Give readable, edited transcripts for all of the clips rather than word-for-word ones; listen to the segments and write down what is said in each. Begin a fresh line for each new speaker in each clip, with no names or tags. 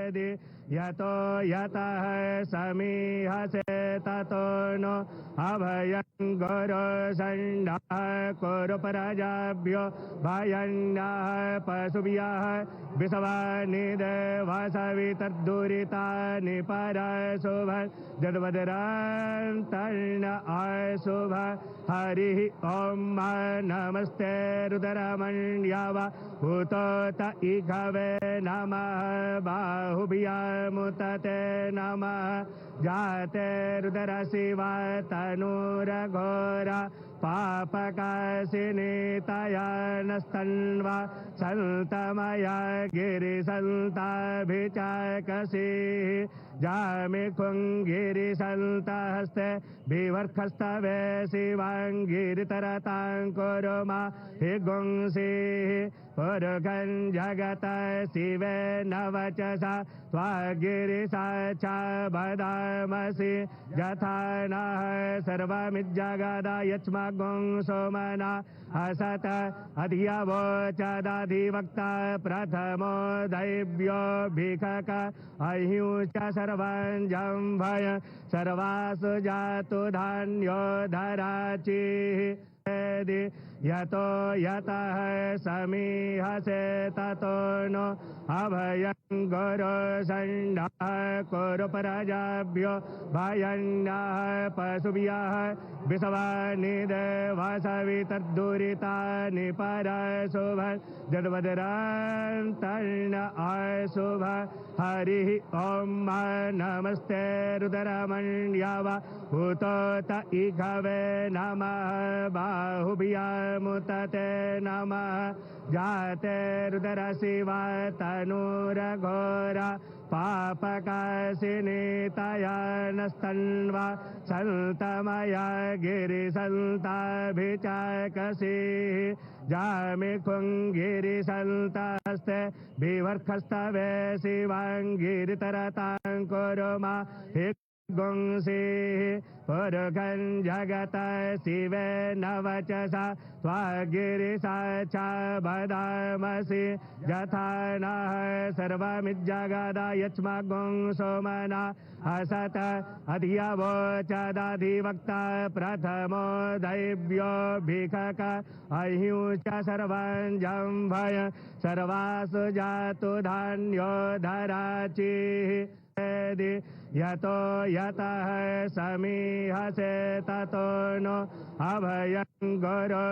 यतो यतः समीहसे ततो नो अभयं गुरुसण्डः कुरु प्रजाभ्यो भयन्नः पशुभ्यः विषवानि देवसवितर्दुरितानि परशुभ जद्वदरान्तर्न अशुभ हरिः ॐ नमस्ते रुद्रमण्यव भूतोत इघवे नमः बाहुभ्यामुतते नमः जाते रुद्रशिवा तनूरघोरा पापकाशिनी तयानस्तन्वा सन्तमया गिरिसन्ताभिचाकसीः जामिखुङ्गिरिसन्तहस्ते विवर्खस्तवे शिवाङ्गिरितरतां कुरुमा हि गुंसीः पुरुषं जगत शिवे नवचसा त्वागिरिसा च वदामसि यथा नः सर्वमिज्जगदा यच्मगुं सोमना असत अधियवोचदधिवक्ता प्रथमो दैव्यो भिखक अह्युश्च सर्वं भय सर्वासु जातु धान्यो धराचिः यतो यतः समीहसे ततो नो अभयं गुरुसण्डः कुरु प्रजाभ्यो भयन्नः पशुभ्यः विषवानि देवसवितर्दुरितानि परशुभ जद्वदरान्तर्न अशुभ हरिः ॐ नमस्ते रुद्रमण्यव भूतोत इघवे नमः बाहुभ्यामुतते नमः जाते रुद्रशिवा तनूरघोरा पापकाशिनी तयानस्तन्वा सन्तमया गिरिसन्ताभिचाकसीः जामिखुङ्गिरिसन्तहस्ते विवर्खस्तवे शिवाङ्गिरितरतां कुरुमा हि गुंसीः पुरुषं जगत शिवे नवचसा त्वागिरिसा च वदामसि यथा नः सर्वमिज्जगदा यच्मगुं सोमना असत अधियवोचदधिवक्ता प्रथमो दैव्यो भिखक अह्युश्च सर्वं भय सर्वासु जातु धान्यो धराचिः यतो यतः समीहसे ततो नो अभयं गुरु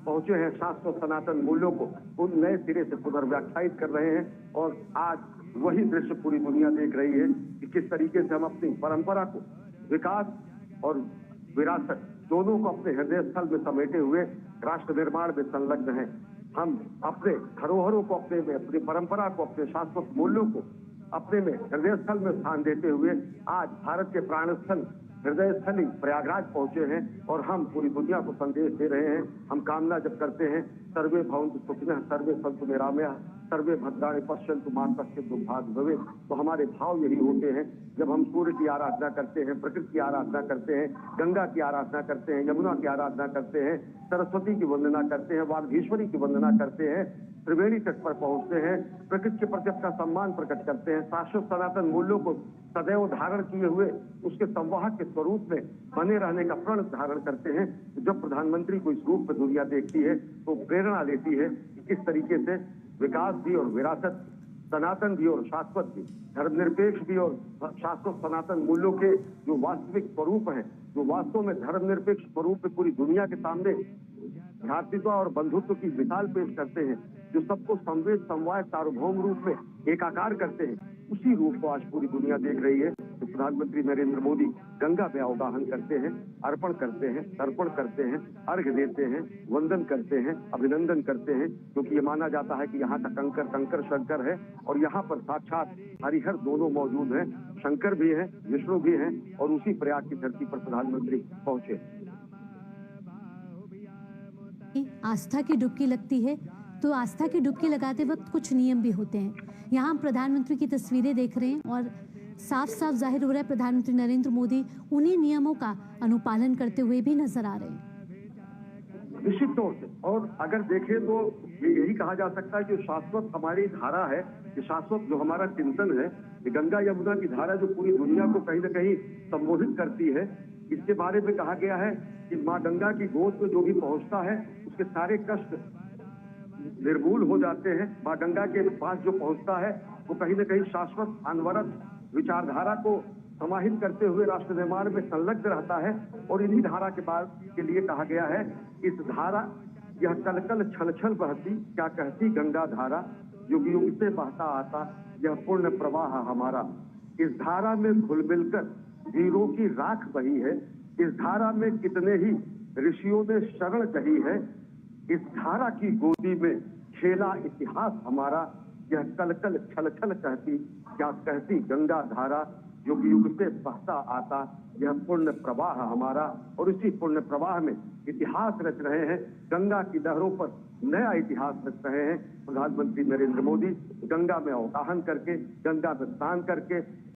पहुंचे हैं शास्त्र सनातन मूल्यों को उन नए सिरे से पुनर्व्याख्यायित कर रहे हैं और आज वही दृश्य पूरी दुनिया देख रही है कि किस तरीके से हम अपनी परंपरा को विकास और विरासत दोनों को अपने हृदय स्थल में समेटे हुए राष्ट्र निर्माण में संलग्न हैं। हम अपने धरोहरों को अपनी परंपरा को अपने शाश्वत मूल्यों को अपने में हृदय स्थल में स्थान देते हुए आज भारत के प्राण स्थल हृदय स्थली प्रयागराज पहुंचे हैं और हम पूरी दुनिया को संदेश दे रहे हैं। हम कामना जब करते हैं सर्वे भवन्तु सुखिनः सर्वे सन्तु निरामयाः सर्वे भद्राणि पश्यन्तु मा कश्चित् दुर्भाग्यं भवेत्। तो हमारे भाव यही होते हैं जब हम सूर्य की आराधना करते हैं, प्रकृति की आराधना करते हैं, गंगा की आराधना करते हैं, यमुना की आराधना करते हैं, सरस्वती की वंदना करते हैं, वागीश्वरी की वंदना करते हैं, त्रिवेणी तट पर पहुंचते हैं, प्रकृति के प्रति अपना सम्मान प्रकट करते हैं, शाश्वत सनातन मूल्यों को सदैव धारण किए हुए उसके संवाहक के स्वरूप में बने रहने का प्रण धारण करते हैं। जब प्रधानमंत्री को इस रूप में दुनिया देखती है तो प्रेरणा लेती है कि किस तरीके से विकास भी और विरासत, सनातन भी और शाश्वत भी, धर्मनिरपेक्ष भी और शाश्वत सनातन मूल्यों के जो वास्तविक स्वरूप हैं, जो वास्तव में धर्मनिरपेक्ष स्वरूप में पूरी दुनिया के सामने भ्रातृत्व और बंधुत्व की मिसाल पेश करते हैं, जो सबको संवेद समवाय सार्वभौम रूप में एकाकार करते हैं, उसी रूप को आज पूरी दुनिया देख रही है। तो प्रधानमंत्री नरेंद्र मोदी गंगा में अवगाहन करते हैं, अर्पण करते हैं, तर्पण करते हैं, अर्घ्य देते हैं, वंदन करते हैं, अभिनंदन करते हैं, क्योंकि ये माना जाता है कि यहाँ का कंकर कंकर शंकर है और यहाँ पर साक्षात हरिहर दोनों मौजूद हैं, शंकर भी हैं, विष्णु भी हैं और उसी प्रयाग की धरती पर प्रधानमंत्री पहुंचे।
आस्था की डुबकी लगती है तो आस्था की डुबकी लगाते वक्त कुछ नियम भी होते हैं। यहाँ हम प्रधानमंत्री की तस्वीरें देख रहे हैं और साफ साफ जाहिर हो रहा है प्रधानमंत्री नरेंद्र मोदी उन्हीं नियमों का अनुपालन करते हुए भी नजर आ रहे हैं।
निश्चित तौर से। और अगर देखें तो यही कहा जा सकता है कि शाश्वत हमारी धारा है, कि शाश्वत जो हमारा चिंतन है, कि गंगा यमुना की धारा जो पूरी दुनिया को कहीं न कहीं संबोधित करती है। इसके बारे में कहा गया है कि माँ गंगा की गोद में जो भी पहुंचता है उसके सारे कष्ट निर्मूल हो जाते हैं। माँ गंगा के पास जो पहुंचता है वो कहीं न कहीं शाश्वत अनवरत विचारधारा को समाहित करते हुए राष्ट्र निर्माण में संलग्न रहता है। और इन्हीं धारा के बाद के लिए कहा गया है, इस धारा यह कल कल छल छल बहती, क्या कहती गंगा धारा, युग युग से बहता आता यह पूर्ण प्रवाह हमारा। इस धारा में घुल मिलकर वीरों की राख बही है, इस धारा में कितने ही ऋषियों ने शरण कही है, इस धारा की गोदी में खेला इतिहास हमारा, यह कल कल छल छल कहती, क्या कहती गंगा धारा, युग युग से बहता आता यह पुण्य प्रवाह हमारा। और इसी पुण्य प्रवाह में इतिहास रच रहे हैं, गंगा की लहरों पर नया इतिहास रच रहे हैं प्रधानमंत्री नरेंद्र मोदी। गंगा में अवगाहन करके, गंगा में स्नान करके